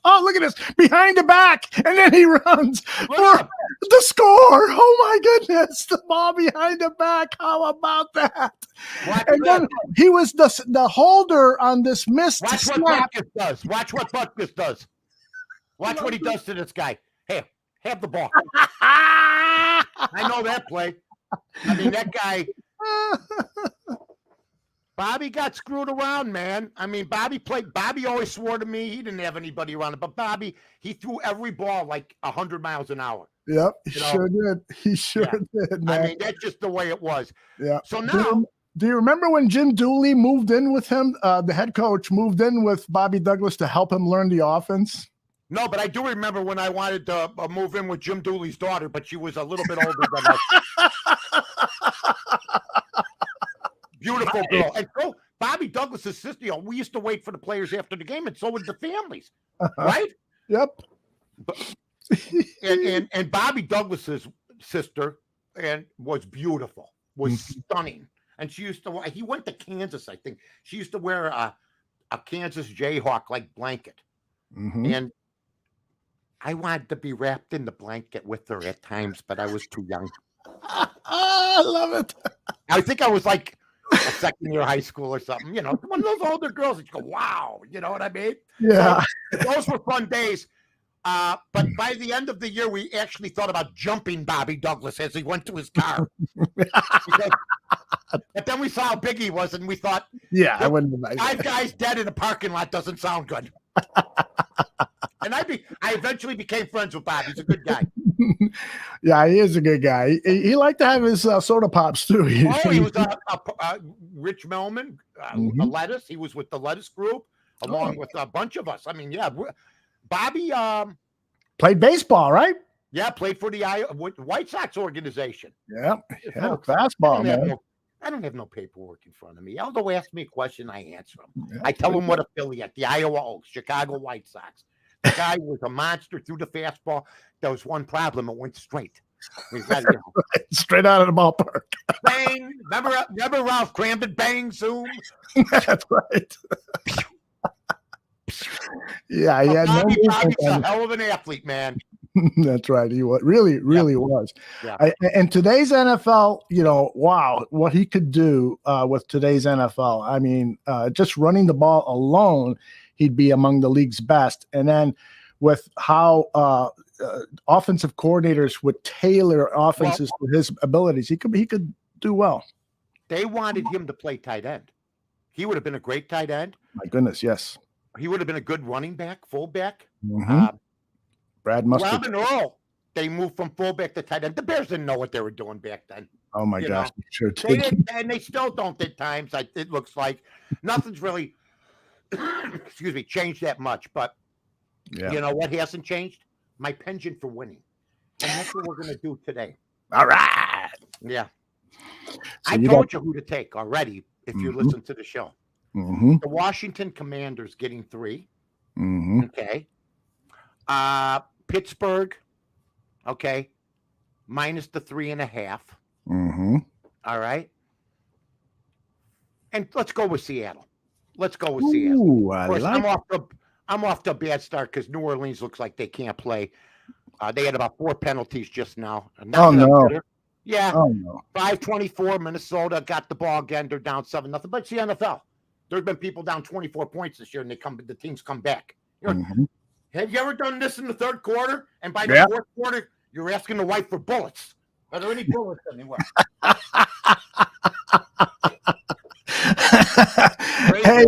Oh, look at this. Behind the back. And then he runs for the score. Oh, my goodness. The ball behind the back. How about that? And then he was the holder on this missed snap. Watch what Butkus does. Watch what he does to this guy. Hey, have the ball. I know that play. That guy. Bobby got screwed around, man. Bobby always swore to me he didn't have anybody around him, but Bobby, he threw every ball like 100 miles an hour. Yep, sure did. He sure did, man. That's just the way it was. Yeah. So now, do you remember when Jim Dooley moved in with him? The head coach moved in with Bobby Douglas to help him learn the offense. No, but I do remember when I wanted to move in with Jim Dooley's daughter, but she was a little bit older than us. Beautiful girl. And so Bobby Douglas's sister, we used to wait for the players after the game, and so would the families, right? Yep. And Bobby Douglas's sister was beautiful, was stunning. And she used to, he went to Kansas, I think. She used to wear a Kansas Jayhawk like blanket. And I wanted to be wrapped in the blanket with her at times, but I was too young. I love it. I think I was like a second year high school or something, one of those older girls that you go, wow, you know what I mean? Yeah. So, those were fun days. But by the end of the year, we actually thought about jumping Bobby Douglas as he went to his car. But then we saw how big he was, and we thought, I wouldn't imagine. 5 guys dead in a parking lot doesn't sound good. And I eventually became friends with Bobby. He's a good guy. Yeah, he is a good guy. He liked to have his soda pops too. He was a Rich Melman, a Lettuce. He was with the Lettuce group along with a bunch of us. Bobby played baseball, right? Yeah, played for the White Sox organization. Yeah, fastball, man. I don't have no paperwork in front of me. Aldo asks me a question, I answer him. Yeah, I tell him what affiliate, the Iowa Oaks, Chicago White Sox. The guy was a monster through the fastball. There was one problem. It went straight. Straight out of the ballpark. Bang. Remember Ralph Cramden? Bang, zoom. That's right. Yeah, he had Bobby's a hell of an athlete, man. That's right. He was really was. Yeah. And today's NFL, wow, what he could do with today's NFL. Just running the ball alone, he'd be among the league's best. And then with how offensive coordinators would tailor offenses to his abilities, he could do well. They wanted him to play tight end. He would have been a great tight end. My goodness, yes. He would have been a good running back, fullback. Brad Mustard. Robin Earl, they moved from fullback to tight end. The Bears didn't know what they were doing back then. Oh, my gosh. Sure they didn't, and they still don't at times. It looks like nothing's really, changed that much. But you know what hasn't changed? My penchant for winning. And that's what we're going to do today. All right. Yeah. So I told you who to take already if you listen to the show. Mm-hmm. The Washington Commanders getting 3. Mm-hmm. Okay. Pittsburgh, okay, minus the 3.5. Mm-hmm. All right. And let's go with Seattle. Let's go with Seattle. Ooh, Of course, I'm off to a bad start because New Orleans looks like they can't play. They had about 4 penalties just now. Oh, no. Yeah. Oh, no. 5:24. Minnesota got the ball again. They're down 7-0. But it's the NFL. There's been people down 24 points this year, and the teams come back. Mm-hmm. Have you ever done this in the third quarter? And by the fourth quarter, you're asking the wife for bullets. Are there any bullets anywhere? Hey,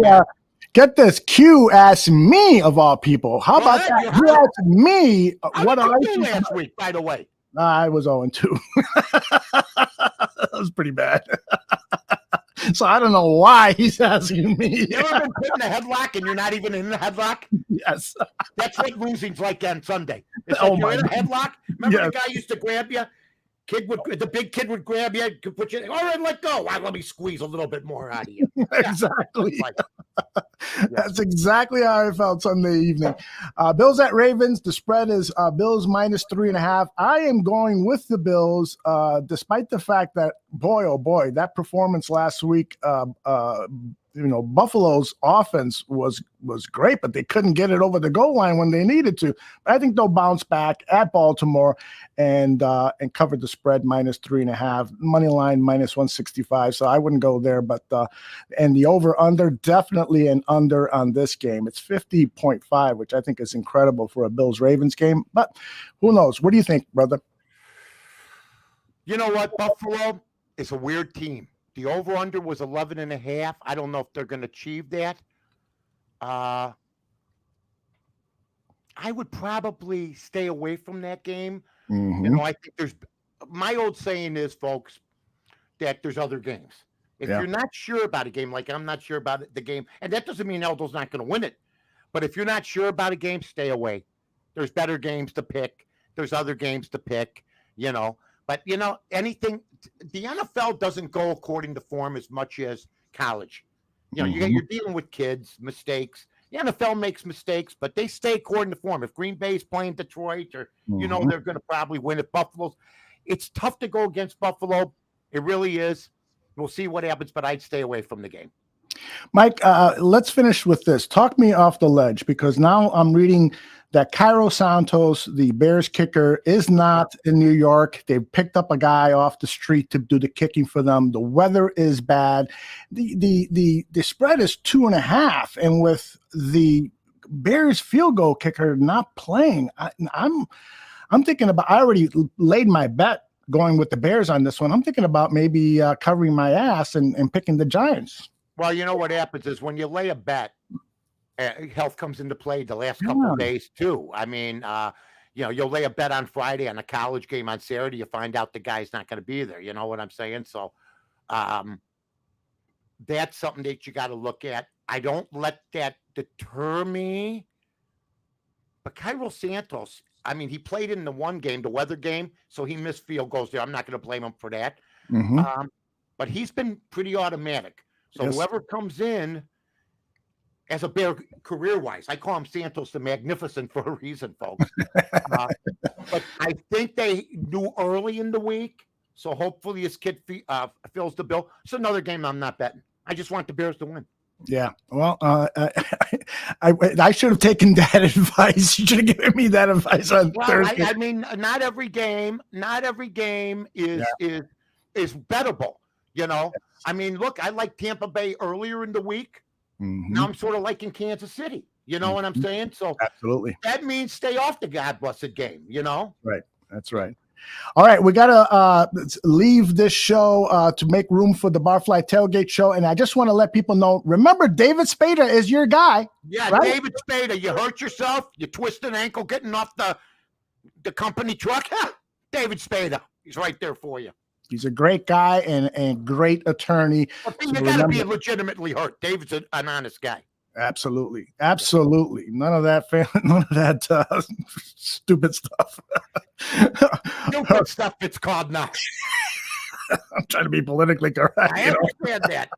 get this. Q asked me, of all people. How about that? He asked me what I did last week, by the way. I was 0-2. That was pretty bad. So I don't know why he's asking me. You ever been put in a headlock and you're not even in the headlock? Yes. That's what losing's like on Sunday. It's Oh, like you're my in a headlock. Remember Yes. the guy used to grab you? The big kid would grab you, could put you, all right, let go. Let me squeeze a little bit more out of you. Exactly. Yeah. That's exactly how I felt Sunday evening. Bills at Ravens. The spread is Bills minus 3.5. I am going with the Bills, despite the fact that, boy, oh boy, that performance last week, Buffalo's offense was great, but they couldn't get it over the goal line when they needed to. But I think they'll bounce back at Baltimore and cover the spread minus 3.5. Money line minus 165. So I wouldn't go there, but and the over under, definitely an under on this game. It's 50.5, which I think is incredible for a Bills Ravens game. But who knows? What do you think, brother? You know what? Buffalo is a weird team. The over-under was 11.5. I don't know if they're going to achieve that. I would probably stay away from that game. Mm-hmm. I think my old saying is, folks, that there's other games. If you're not sure about a game, like I'm not sure about the game, and that doesn't mean Eldo's not going to win it, but if you're not sure about a game, stay away. There's better games to pick. There's other games to pick, But, anything, the NFL doesn't go according to form as much as college. You're dealing with kids, mistakes. The NFL makes mistakes, but they stay according to form. If Green Bay's playing Detroit or, they're going to probably win at Buffalo's. It's tough to go against Buffalo. It really is. We'll see what happens, but I'd stay away from the game. Mike, let's finish with this. Talk me off the ledge, because now I'm reading that Cairo Santos, the Bears kicker, is not in New York. They've picked up a guy off the street to do the kicking for them. The weather is bad. The spread is 2.5, and with the Bears field goal kicker not playing, I'm thinking about. I already laid my bet going with the Bears on this one. I'm thinking about maybe covering my ass and picking the Giants. Well, you know what happens is when you lay a bet, health comes into play the last couple of days too. I mean, you'll lay a bet on Friday on a college game on Saturday. You find out the guy's not going to be there. You know what I'm saying? So that's something that you got to look at. I don't let that deter me. But Cairo Santos, I mean, he played in the one game, the weather game, so he missed field goals there. I'm not going to blame him for that. Mm-hmm. But he's been pretty automatic. So whoever comes in as a Bear career-wise, I call him Santos the Magnificent for a reason, folks. But I think they knew early in the week, so hopefully his kid fills the bill. It's another game I'm not betting. I just want the Bears to win. Yeah. Well, I should have taken that advice. You should have given me that advice on Thursday. I mean, not every game is bettable. I mean, look, I like Tampa Bay earlier in the week. Mm-hmm. Now I'm sort of liking Kansas City. You know what I'm saying? So absolutely, that means stay off the God blessed game. Right. That's right. All right, we got to leave this show to make room for the Barfly Tailgate show. And I just want to let people know, remember, David Spada is your guy. Yeah, right? David Spada, you hurt yourself, you twist an ankle getting off the company truck. David Spada, he's right there for you. He's a great guy and great attorney. You got to be legitimately hurt. David's an honest guy. Absolutely. None of that stupid stuff. Stupid stuff it's called now. I'm trying to be politically correct. I understand that.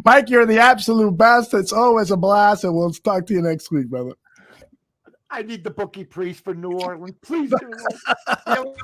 Mike, you're the absolute best. It's always a blast, and we'll talk to you next week, brother. I need the bookie priest for New Orleans. Please do.